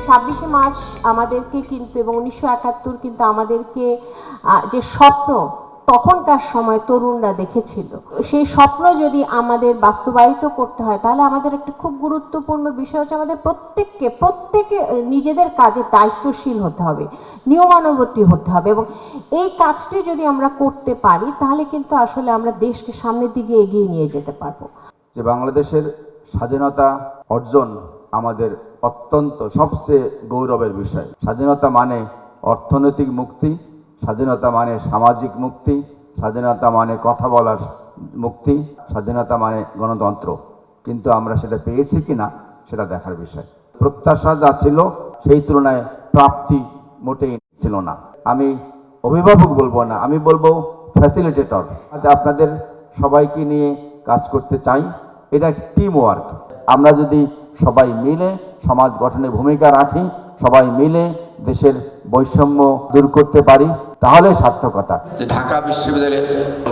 26শে March আমাদেরকে কিন্তু এবং 1971 কিন্তু আমাদেরকে যে স্বপ্ন তখনকার সময় তরুণরা দেখেছিল, সেই স্বপ্ন যদি আমাদের বাস্তবায়িত করতে হয় তাহলে আমাদের একটা খুব গুরুত্বপূর্ণ বিষয় হচ্ছে আমাদের প্রত্যেকে নিজেদের কাজে দায়িত্বশীল হতে হবে, নিয়মানুবর্তী হতে হবে, এবং এই কাজটি যদি আমরা করতে পারি তাহলে কিন্তু আসলে আমরা দেশকে সামনের দিকে এগিয়ে নিয়ে যেতে পারবো। যে বাংলাদেশের স্বাধীনতা অর্জন আমাদের অত্যন্ত সবচেয়ে গৌরবের বিষয়। স্বাধীনতা মানে অর্থনৈতিক মুক্তি, স্বাধীনতা মানে সামাজিক মুক্তি, স্বাধীনতা মানে কথা বলার মুক্তি, স্বাধীনতা মানে গণতন্ত্র। কিন্তু আমরা সেটা পেয়েছি কিনা সেটা দেখার বিষয়। প্রত্যাশা যা ছিল সেই তুলনায় প্রাপ্তি মোটেই ছিল না। আমি অভিভাবক বলবো না, আমি বলবো ফ্যাসিলিটেটর। আপনাদের সবাইকে নিয়ে কাজ করতে চাই, এটা টিম ওয়ার্ক। আমরা যদি সবাই মিলে সমাজ গঠনে ভূমিকা রাখি, সবাই মিলে দেশের বৈষম্য দূর করতে পারি, তাহলে সার্থকতা। যে ঢাকা বিশ্ববিদ্যালয়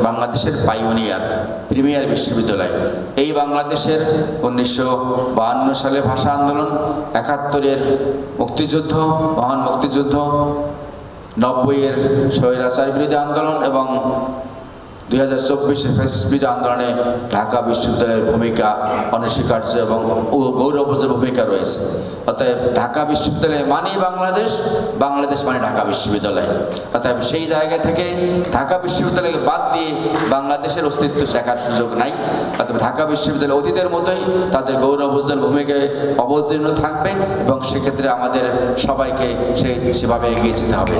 বাংলাদেশের পাইওনিয়ার প্রিমিয়ার বিশ্ববিদ্যালয়। এই বাংলাদেশের 1952 সালে ভাষা আন্দোলন, 71-এর মুক্তিযুদ্ধ, মহান মুক্তিযুদ্ধ, 90-এর স্বৈরাচার বিরোধী আন্দোলন এবং 2024-এর ফ্যাসিস্ট বিরোধী আন্দোলনে ঢাকা বিশ্ববিদ্যালয়ের ভূমিকা অনস্বীকার্য এবং গৌরবোজ্জ্বল ভূমিকা রয়েছে। অতএব ঢাকা বিশ্ববিদ্যালয় মানেই বাংলাদেশ, বাংলাদেশ মানে ঢাকা বিশ্ববিদ্যালয়। অতএব সেই জায়গা থেকে ঢাকা বিশ্ববিদ্যালয়কে বাদ দিয়ে বাংলাদেশের অস্তিত্ব শেখার সুযোগ নাই। অতএব ঢাকা বিশ্ববিদ্যালয় অতীতের মতোই তাদের গৌরবোজ্জ্বল ভূমিকায় অবতীর্ণ থাকবে এবং সেক্ষেত্রে আমাদের সবাইকে সেভাবে এগিয়ে যেতে হবে।